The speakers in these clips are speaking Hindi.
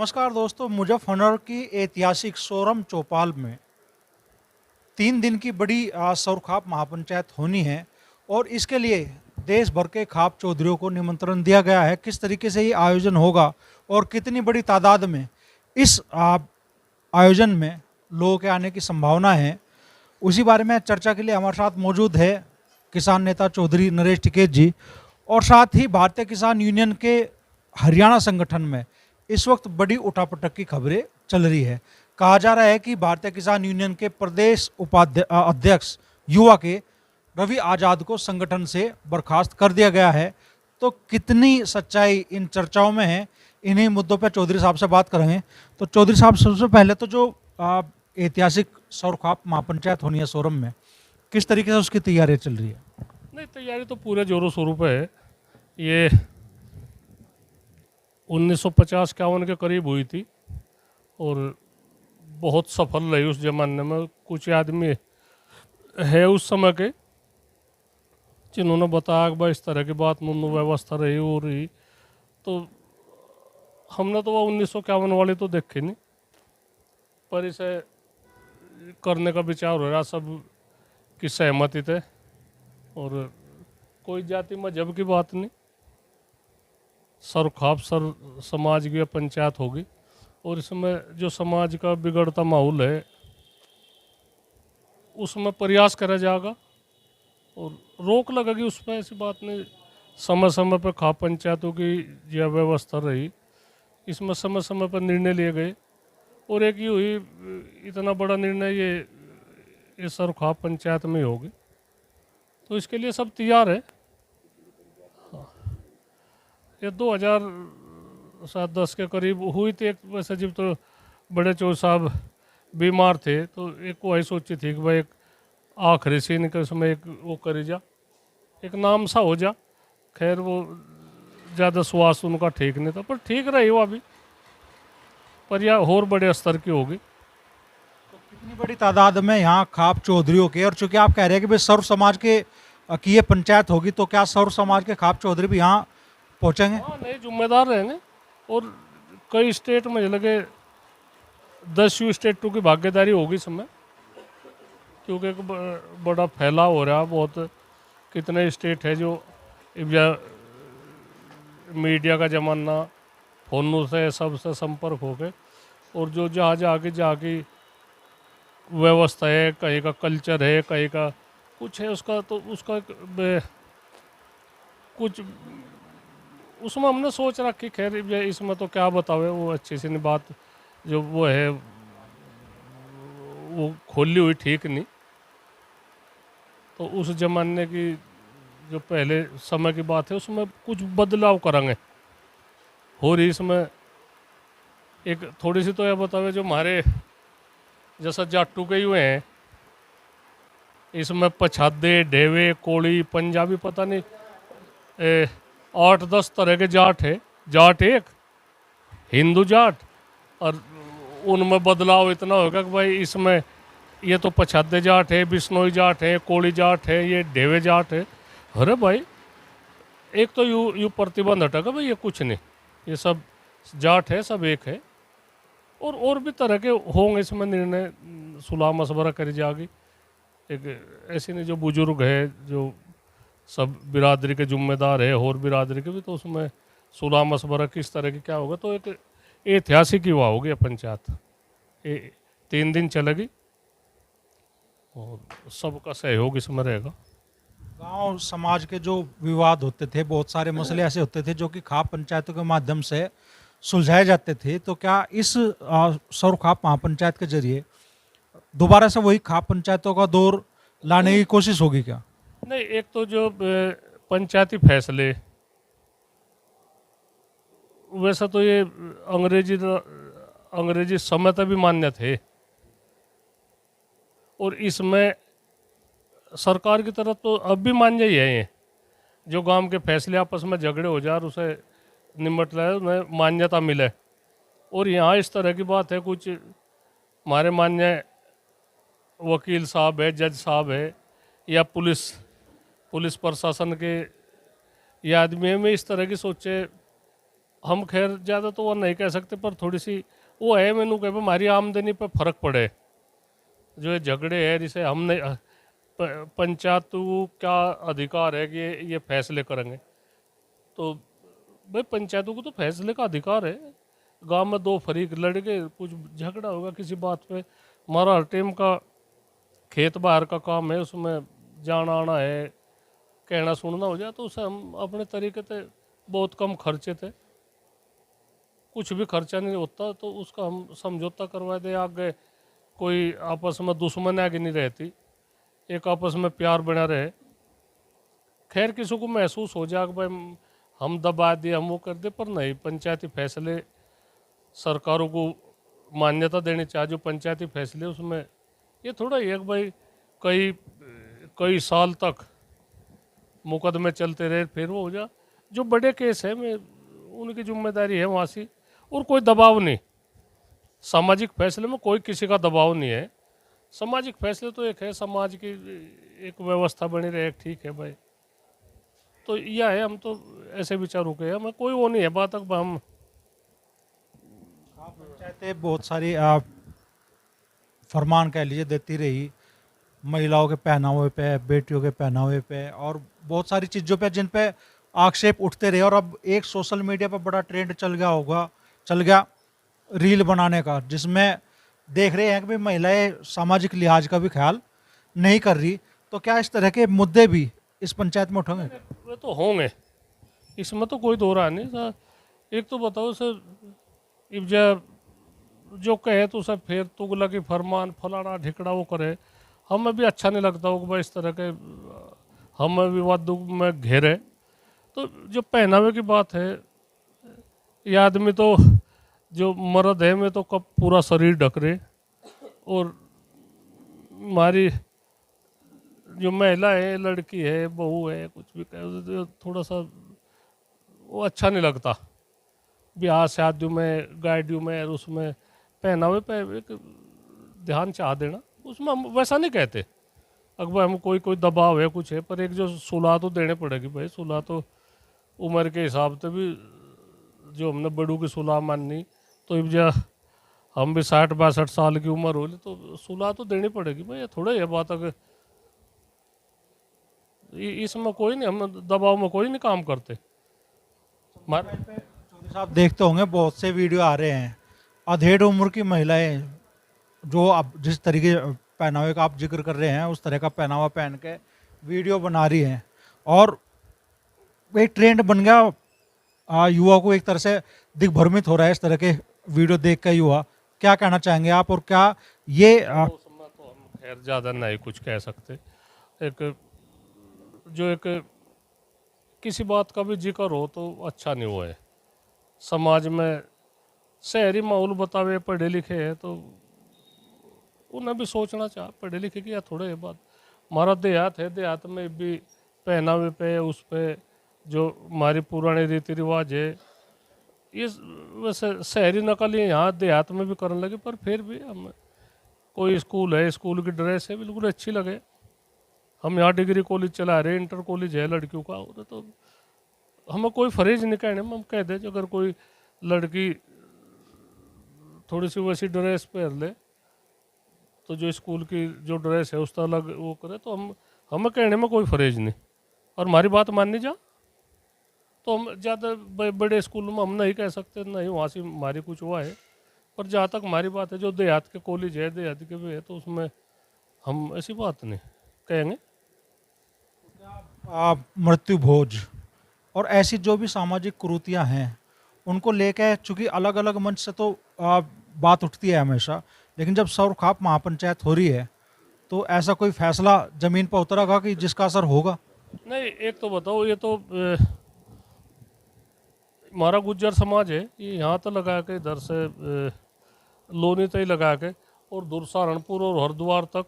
नमस्कार दोस्तों, मुजफ्फरनगर की ऐतिहासिक सोरम चौपाल में 3 दिन की बड़ी सौरखाप महापंचायत होनी है और इसके लिए देश भर के खाप चौधरियों को निमंत्रण दिया गया है। किस तरीके से ये आयोजन होगा और कितनी बड़ी तादाद में इस आयोजन में लोगों के आने की संभावना है, उसी बारे में चर्चा के लिए हमारे साथ मौजूद है किसान नेता चौधरी नरेश टिकैत जी। और साथ ही भारतीय किसान यूनियन के हरियाणा संगठन में इस वक्त बड़ी उठापटक की खबरें चल रही है। कहा जा रहा है कि भारतीय किसान यूनियन के प्रदेश अध्यक्ष युवा के रवि आज़ाद को संगठन से बर्खास्त कर दिया गया है। तो कितनी सच्चाई इन चर्चाओं में है, इन्हीं मुद्दों पर चौधरी साहब से बात करेंगे। तो चौधरी साहब, सबसे पहले तो जो ऐतिहासिक सौरखाप महापंचायत होनी है सोरम में, किस तरीके से उसकी तैयारियां चल रही है? नहीं, तैयारी तो पूरे जोरों शोरों पे है। ये 1950-51 के करीब हुई थी और बहुत सफल रही उस जमाने में। कुछ आदमी है उस समय के जिन्होंने बताया कि भाई इस तरह की बात नुनु व्यवस्था रही हो रही। तो हमने तो वो 1951 वाली तो देखी नहीं, पर इसे करने का विचार हो रहा, सब की सहमति थे और कोई जाति मजहब की बात नहीं। सरखाप सर समाज की पंचायत होगी और इसमें जो समाज का बिगड़ता माहौल है उसमें प्रयास करा जाएगा और रोक लगेगी उस पर। ऐसी बात नहीं, समय समय पर खाप पंचायतों की यह व्यवस्था रही, इसमें समय समय पर निर्णय लिए गए और एक ही हुई इतना बड़ा निर्णय ये सरखाप पंचायत में होगी। तो इसके लिए सब तैयार है। ये 2010 के करीब हुई थी एक वैसे, जब तो बड़े चौधरी साहब बीमार थे तो एक वही सोची थी कि भाई एक आखिरी सीन के उसमें एक वो करी जा, एक नाम सा हो जा। खैर वो ज़्यादा स्वास्थ्य उनका ठीक नहीं था, पर ठीक रही वो अभी, पर यह और बड़े स्तर की होगी। तो कितनी बड़ी तादाद में यहाँ खाप चौधरियों के, और चूंकि आप कह रहे हैं कि भाई सर्व समाज के की ये पंचायत होगी, तो क्या सर्व समाज के खाप चौधरी भी यहाँ पहुँचेंगे? हाँ, नहीं, जिम्मेदार रहेंगे और कई स्टेट में लगे 10 स्टेटों की भागीदारी होगी इसमें, क्योंकि एक बड़ा फैलाव हो रहा है बहुत। कितने स्टेट है जो मीडिया का ज़माना, फ़ोनों से सबसे संपर्क हो गए और जो जहाँ जहाँ की व्यवस्था है, कहीं का कल्चर है, कहीं का कुछ है, उसका तो उसका कुछ उसमें हमने सोच रखी। खैर इसमें तो क्या बतावे, वो अच्छी सी नहीं बात जो वो है वो खोली हुई ठीक नहीं। तो उस जमाने की जो पहले समय की बात है उसमें कुछ बदलाव करेंगे। और इसमें एक थोड़ी सी तो यह बतावे, जो हमारे जैसा जाटू के हुए हैं इसमें पछादे, ढेवे, कोड़ी, पंजाबी, पता नहीं 8-10 तरह के जाट है। जाट एक हिंदू जाट, और उनमें बदलाव इतना होगा कि भाई इसमें ये तो पछादे जाट है, बिश्नोई जाट है, कोड़ी जाट है, ये ढेवे जाट है। अरे भाई, एक तो यू प्रतिबंध हटेगा भाई, ये कुछ नहीं, ये सब जाट है, सब एक है। और भी तरह के होंगे इसमें निर्णय, सुलह मशवरा करी जाएगी। एक ऐसे नहीं, जो बुजुर्ग है, जो सब बिरादरी के जिम्मेदार है और बिरादरी के भी, तो उसमें सुलह मशवरा किस तरह की क्या होगा। तो एक ऐतिहासिक युवा होगी पंचायत, 3 दिन चलेगी और सबका सहयोग इसमें रहेगा। गांव समाज के जो विवाद होते थे, बहुत सारे मसले ऐसे होते थे जो कि खाप पंचायतों के माध्यम से सुलझाए जाते थे, तो क्या इस सौर खाप महापंचायत के जरिए दोबारा से वही खाप पंचायतों का दौर लाने की कोशिश होगी क्या? नहीं, एक तो जो पंचायती फैसले, वैसा तो ये अंग्रेजी समय तक भी मान्य थे और इसमें सरकार की तरफ तो अब भी मान्य ही है। ये जो गांव के फैसले आपस में झगड़े हो जाए और उसे निमट रहे, उन्हें मान्यता मिले। और यहाँ इस तरह की बात है, कुछ हमारे मान्य वकील साहब है, जज साहब है, या पुलिस प्रशासन के ये आदमी में इस तरह की सोचे हम खैर ज़्यादा तो वो नहीं कह सकते, पर थोड़ी सी वो है मैनू कह हमारी आमदनी पर फर्क पड़े। जो ये झगड़े है जिसे हमने पंचायत को क्या अधिकार है कि ये फैसले करेंगे, तो भाई पंचायतों को तो फैसले का अधिकार है। गांव में दो फरीक लड़ के कुछ झगड़ा होगा किसी बात पे, हमारा हर टाइम का खेत बाहर का काम है, उसमें जाना आना है, कहना सुनना हो जाए तो उसे हम अपने तरीके से बहुत कम खर्चे थे, कुछ भी खर्चा नहीं होता तो उसका हम समझौता करवा दे। आगे कोई आपस में दुश्मन आगे नहीं रहती, एक आपस में प्यार बना रहे। खैर किसी को महसूस हो जाए कि भाई हम दबा दिए, हम वो कर दे, पर नहीं, पंचायती फैसले सरकारों को मान्यता देनी चाहिए। जो पंचायती फैसले उसमें ये थोड़ा ही है कि भाई कई कई साल तक मुकदमे चलते रहे फिर वो हो जा। जो बड़े केस है मैं उनकी जिम्मेदारी है वहाँ से, और कोई दबाव नहीं। सामाजिक फैसले में कोई किसी का दबाव नहीं है। सामाजिक फैसले तो एक है, समाज की एक व्यवस्था बनी रहे, ठीक है भाई। तो यह है, हम तो ऐसे विचारों के हैं, हमें कोई वो नहीं है बात तक हम। पंचायतें बहुत सारी फरमान कह लीजिए देती रही, महिलाओं के पहनावे पे, बेटियों के पहनावे पे और बहुत सारी चीज़ों पे जिन पे आक्षेप उठते रहे। और अब एक सोशल मीडिया पर बड़ा ट्रेंड चल गया रील बनाने का, जिसमें देख रहे हैं कि भाई महिलाएं सामाजिक लिहाज का भी ख्याल नहीं कर रही। तो क्या इस तरह के मुद्दे भी इस पंचायत में उठेंगे? वे तो होंगे, इसमें तो कोई दो राय नहीं सर। एक तो बताओ सर, इब जो कहे तो सर फिर तुगलकी फरमान फलाना ढिकड़ा वो करे, हमें भी अच्छा नहीं लगता हो कि भाई इस तरह के हमें विवादों में घेरे। तो जो पहनावे की बात है, ये आदमी तो जो मर्द है मैं तो कब पूरा शरीर ढक रहे, और हमारी जो महिला है, लड़की है, बहू है, कुछ भी कहे तो थोड़ा सा वो अच्छा नहीं लगता। ब्याह शादियों में, गाड़ियों में, उसमें पहनावे पे एक ध्यान चाह देना, उसमें हम वैसा नहीं कहते। अगर हम कोई दबाव है कुछ है, पर एक जो सुलह तो देने पड़ेगी भाई। सुलह तो उम्र के हिसाब से भी, जो हमने बड़ों की सुलह माननी, तो अब जो हम भी 60-62 साल की उम्र हो ली तो सुलह तो देनी पड़ेगी भाई। थोड़ा ये बात अगर इसमें कोई नहीं, हम दबाव में कोई नहीं काम करते। चौधरी साहब देखते होंगे बहुत से वीडियो आ रहे हैं, अधेड़ उम्र की महिलाएं जो अब जिस तरीके पहनावे का आप जिक्र कर रहे हैं उस तरह का पहनावा पहन के वीडियो बना रही हैं, और एक ट्रेंड बन गया। युवा को एक तरह से दिग्भ्रमित हो रहा है इस तरह के वीडियो देख कर युवा। क्या कहना चाहेंगे आप, और क्या ये उसमें तो हम खैर ज़्यादा नहीं कुछ कह सकते। एक जो एक किसी बात का भी जिक्र हो तो अच्छा नहीं हुआ है समाज में। शहरी माहौल बतावे पढ़े लिखे हैं तो उन्हें भी सोचना चाह, पढ़े लिखे की या थोड़े ये बात। हमारा देहात है, देहात में भी पहनावे पे, उस पे जो हमारी पुराने रीति रिवाज है, ये वैसे शहरी नकल ही यहाँ देहात में भी करने लगे। पर फिर भी हम, कोई स्कूल है, स्कूल की ड्रेस है बिल्कुल अच्छी लगे। हम यहाँ डिग्री कॉलेज चला रहे, इंटर कॉलेज है लड़कियों का, उधर तो हमें कोई फरेज नहीं कहने में। हम कह दे अगर कोई लड़की थोड़ी सी वैसी ड्रेस पहन ले, तो जो स्कूल की जो ड्रेस है उसका अलग वो करे, तो हमें कहने में कोई फरेज नहीं। और हमारी बात माननी जा तो हम ज़्यादा बड़े स्कूलों में हम नहीं कह सकते, नहीं वहाँ से हमारी कुछ हुआ है। पर जहाँ तक हमारी बात है, जो देहात के कॉलेज है, देहात के भी है, तो उसमें हम ऐसी बात नहीं कहेंगे। मृत्यु भोज और ऐसी जो भी सामाजिक कुरीतियां हैं उनको लेकर, चूंकि अलग अलग मंच से तो बात उठती है हमेशा, लेकिन जब सौरखाप महापंचायत हो रही है तो ऐसा कोई फैसला जमीन पर उतरेगा कि जिसका असर होगा? नहीं, एक तो बताओ, ये तो हमारा गुज्जर समाज है, ये यहाँ तो लगा के इधर से लोनी तय लगा के और दूर सहारनपुर और हरिद्वार तक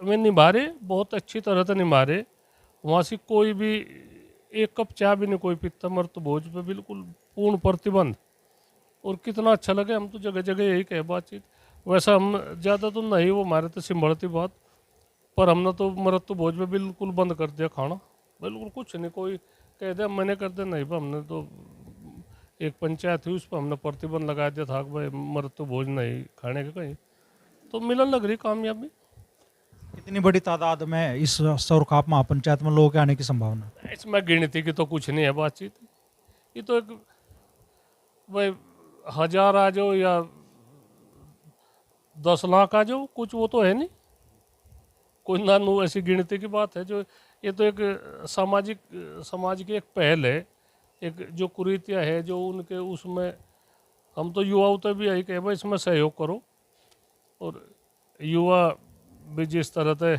में निभा रहे, बहुत अच्छी तरह से निभा रहे। वहाँ से कोई भी एक कप चाय भी नहीं कोई पीता। मर्त भोज पे बिल्कुल पूर्ण प्रतिबंध। और कितना अच्छा लगे, हम तो जगह जगह यही कहे बातचीत। वैसा हम ज़्यादा तो नहीं, वो हमारे तो सिमड़ती बात, पर हमने तो मृत्यु भोज में बिल्कुल बंद कर दिया खाना। बिल्कुल कुछ नहीं, कोई कह दे मैंने कर दे, नहीं हमने तो एक पंचायत हुई, उस पर हमने प्रतिबंध लगा दिया था कि भाई मृत्यु भोज नहीं खाने के कहीं, तो मिलन लग रही कामयाबी। इतनी बड़ी तादाद में इस सौरखाप महापंचायत में लोगों के आने की संभावना? इसमें गिनती की तो कुछ नहीं है बातचीत, ये तो एक भाई 1000 आ जाओ या 10 लाख आ जाओ, कुछ वो तो है नहीं, कोई ना नो ऐसी गिनती की बात है। जो ये तो एक समाज की एक पहल है, एक जो कुरीतियाँ है जो उनके उसमें हम तो युवाओं तो भी यही कहे भाई इसमें सहयोग करो, और युवा भी जिस तरह से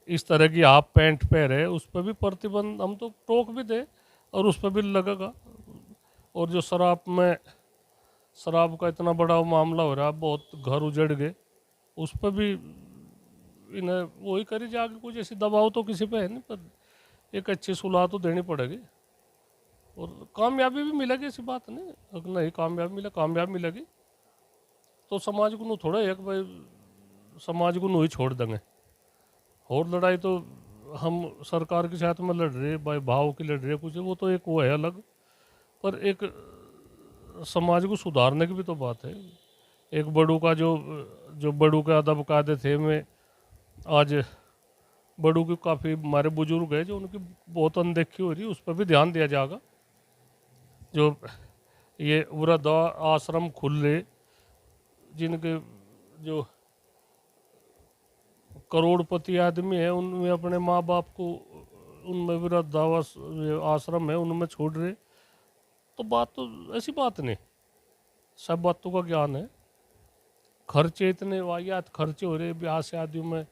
इस तरह की हाफ पैंट पहने उस पर भी प्रतिबंध हम तो टोक भी दे और उस पर भी लगेगा। और जो शराब का इतना बड़ा मामला हो रहा है, बहुत घर उजड़ गए, उस पर भी इन्हें वही करी जाके, कुछ ऐसी दबाव तो किसी पे है नहीं, पर एक अच्छी सुलह तो देनी पड़ेगी और कामयाबी भी मिलेगी, ऐसी बात नहीं, अगर नहीं कामयाबी मिलेगी तो समाज को नू थोड़ा एक भाई समाज को नू ही छोड़ देंगे। और लड़ाई तो हम सरकार के साथ में लड़ रहे भाई, भाव की लड़ रहे कुछ, वो तो एक वो है अलग, पर एक समाज को सुधारने की भी तो बात है। एक बड़ू का जो बड़ू के अदब कायदे थे में आज बड़ू की काफ़ी हमारे बुजुर्ग है जो उनकी बहुत अनदेखी हो रही है, उस पर भी ध्यान दिया जाएगा। जो ये वृद्ध आश्रम खुले जिनके जो करोड़पति आदमी है उनमें अपने माँ बाप को उनमें वृद्धावास आश्रम है उनमें छोड़ रहे, तो बात तो ऐसी बात नहीं, सब बातों का ज्ञान है। खर्चे इतने वाहियात खर्चे हो रहे ब्याह शादियों में,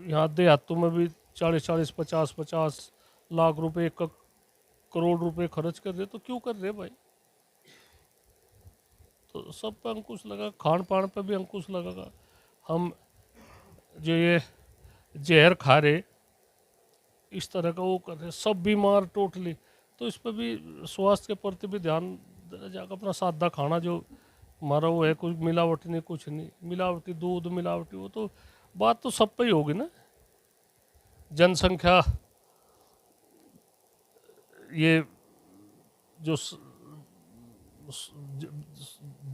यहाँ देहातों में भी 40-40 50-50 लाख रुपए, 1 करोड़ रुपए खर्च कर रहे, तो क्यों कर रहे भाई? तो सब पे अंकुश लगा, खान पान पे भी अंकुश लगेगा। हम जो ये जहर खा रहे इस तरह का वो कर रहे, सब बीमार टोटली, तो इस पर भी स्वास्थ्य के प्रति भी ध्यान देना जाएगा। अपना सादा खाना जो हमारा वो है, कुछ मिलावटी नहीं, कुछ नहीं मिलावटी, दूध मिलावटी, वो तो बात तो सब पे ही होगी ना। जनसंख्या ये जो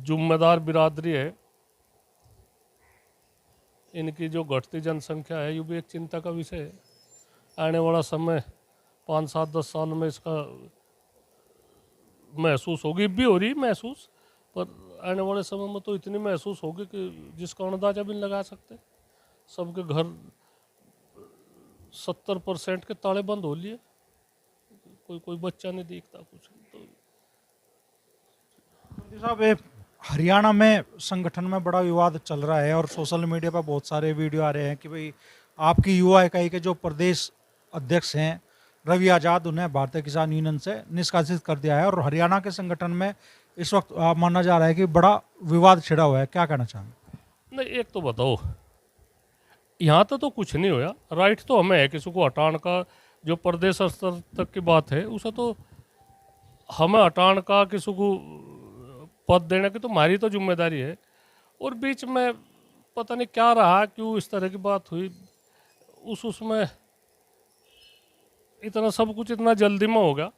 जुम्मेदार बिरादरी है, इनकी जो घटती जनसंख्या है ये भी एक चिंता का विषय है। आने वाला समय 5-7-10 साल में इसका महसूस होगी, भी हो रही महसूस, पर आने वाले समय में तो इतनी महसूस होगी कि जिसका अंदाजा भी नहीं लगा सकते। सबके घर 70% के ताले बंद हो लिए, कोई बच्चा नहीं दिखता कुछ तो। मोदी साहब, ये हरियाणा में संगठन में बड़ा विवाद चल रहा है और सोशल मीडिया पर बहुत सारे वीडियो आ रहे हैं कि भाई आपकी युवा इकाई के जो प्रदेश अध्यक्ष हैं रवि आज़ाद, उन्हें भारतीय किसान यूनियन से निष्कासित कर दिया है और हरियाणा के संगठन में इस वक्त माना जा रहा है कि बड़ा विवाद छिड़ा हुआ है, क्या कहना चाहेंगे? नहीं, एक तो बताओ, यहाँ तो कुछ नहीं होया, राइट तो हमें है किसी को हटान का, जो प्रदेश स्तर तक की बात है उसे तो हमें हटान का, किसी को पद देने की तो हमारी तो जिम्मेदारी है। और बीच में पता नहीं क्या रहा, क्यों इस तरह की बात हुई, उसमें इतना सब कुछ इतना जल्दी में हो गया।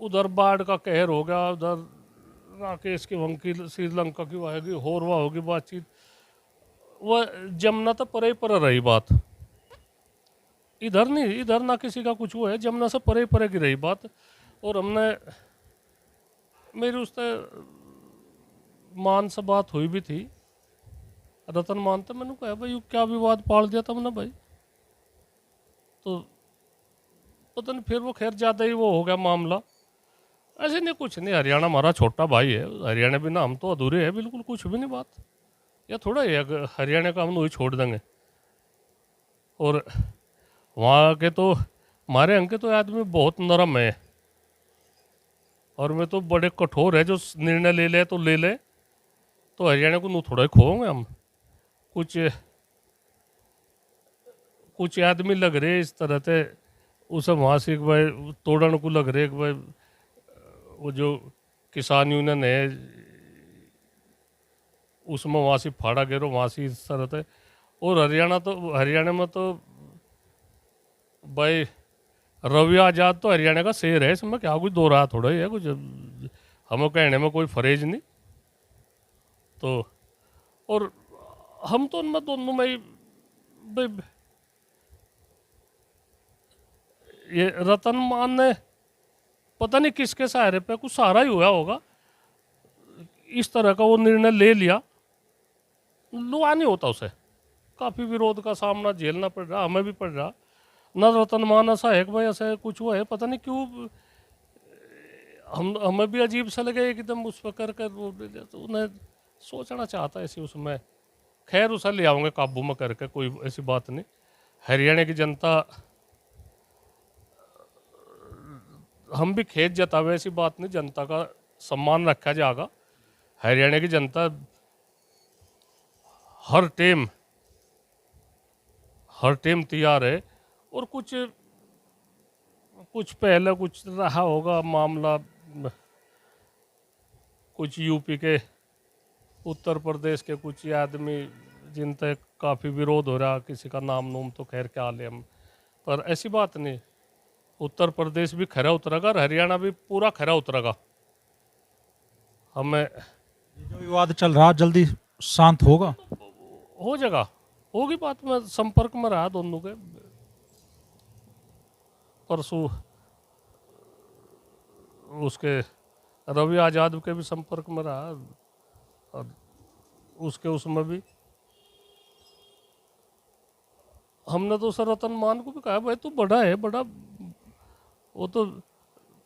उधर बाढ़ का कहर हो गया, उधर राकेश की वंकी श्रीलंका की वाहेगी होरवा होगी बातचीत, वह जमुना तो परे ही परे रही बात, इधर नहीं, इधर ना किसी का कुछ वो है, जमुना से परे ही परे की रही बात। और हमने मेरी उससे मान से बात हुई भी थी, रतन मान, तो मैंने कहा भाई क्या विवाद पाल दिया तुमने भाई, तो पता नहीं फिर वो खैर ज़्यादा ही वो हो गया मामला। ऐसे नहीं, कुछ नहीं, हरियाणा हमारा छोटा भाई है, हरियाणा भी ना हम तो अधूरे हैं, बिल्कुल कुछ भी नहीं बात, या थोड़ा है अगर हरियाणा का हम वही छोड़ देंगे। और वहाँ के तो हमारे अंक तो आदमी बहुत नरम है, और मैं तो बड़े कठोर है, जो निर्णय ले ले तो ले ले, तो हरियाणा को नू थोड़ा ही खोएंगे हम। कुछ आदमी लग रहे इस तरह से, उसे वहाँ से एक भाई तोड़न को लग रहे, एक भाई वो जो किसान यूनियन है उसमें वहाँ से फाड़ा गिरो, वहाँ से इस तरह से। और हरियाणा में तो भाई रवि आजाद तो हरियाणा का शेर है, इसमें क्या कुछ दो राह थोड़ा ही है, कुछ हमें कहने में कोई फरेज नहीं। तो और हम तो उनमें दोनों में ही भाई, ये रतन मान ने पता नहीं किसके सहारे पे कुछ सहारा ही हुआ होगा, इस तरह का वो निर्णय ले लिया। लुआ नहीं होता उसे, काफ़ी विरोध का सामना झेलना पड़ रहा, हमें भी पड़ रहा। न रतन मान ऐसा है कि भाई ऐसा कुछ हुआ है, पता नहीं क्यों हमें भी अजीब सा लगे एकदम उस पर कर कर तो उन्हें सोचना चाहता है ऐसी उसमें। खैर उसे ले आऊँगे काबू में करके, कोई ऐसी बात नहीं। हरियाणा की जनता, हम भी खेत जतावे ऐसी बात नहीं, जनता का सम्मान रखा जाएगा। हरियाणा की जनता हर टाइम तैयार है। और कुछ पहले कुछ रहा होगा मामला, कुछ यूपी के, उत्तर प्रदेश के कुछ आदमी जिन तक काफ़ी विरोध हो रहा, किसी का नाम नूम तो खैर क्या ले हम, पर ऐसी बात नहीं। उत्तर प्रदेश भी खरा उतरेगा और हरियाणा भी पूरा खरा उतरेगा। हमें जो विवाद चल रहा जल्दी शांत होगा। हो जाएगा, होगी बात। में संपर्क में रहा दोनों के, परसों उसके रवि आजाद के भी संपर्क में रहा, और उसके उसमें भी हमने तो सर रतन मान को भी कहा भाई तू बड़ा है, बड़ा वो तो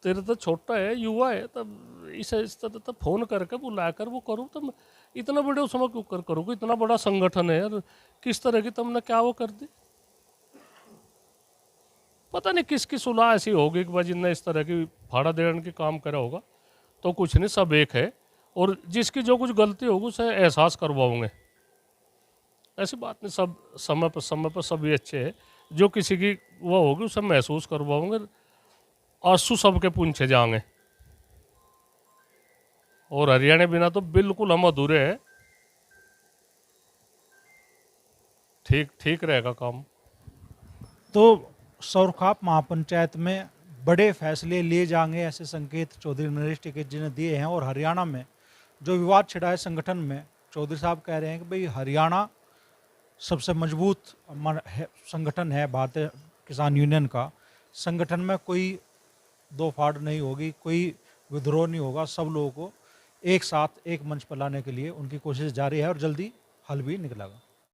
तेरे तो छोटा है, युवा है, तब इस तरह तब फोन करके बुला कर वो करूँ, तब इतना बड़े उसमें क्यों करोगे, इतना बड़ा संगठन है यार, किस तरह की तुमने क्या वो कर दी। पता नहीं किसकी सुलह ऐसी होगी कि भाई जिनने इस तरह की फाड़ा देने की काम करा होगा। तो कुछ नहीं, सब एक है, और जिसकी जो कुछ गलती होगी उसे एहसास करवाओगे, ऐसी बात नहीं। सब समय पर सभी अच्छे हैं, जो किसी की वो होगी उसे महसूस करवाओगे, आंसू सबके पूछे जाएंगे। और हरियाणा बिना तो बिल्कुल हम अधूरे हैं। ठीक ठीक रहेगा काम। तो सौरखाप महापंचायत में बड़े फैसले लिए जाएंगे, ऐसे संकेत चौधरी नरेश टिकैत जी ने दिए हैं। और हरियाणा में जो विवाद छिड़ा है संगठन में, चौधरी साहब कह रहे हैं कि भाई हरियाणा सबसे मजबूत संगठन है भारतीय किसान यूनियन का। संगठन में कोई दो फाड़ नहीं होगी, कोई विद्रोह नहीं होगा, सब लोगों को एक साथ एक मंच पर लाने के लिए उनकी कोशिश जारी है और जल्दी हल भी निकलेगा।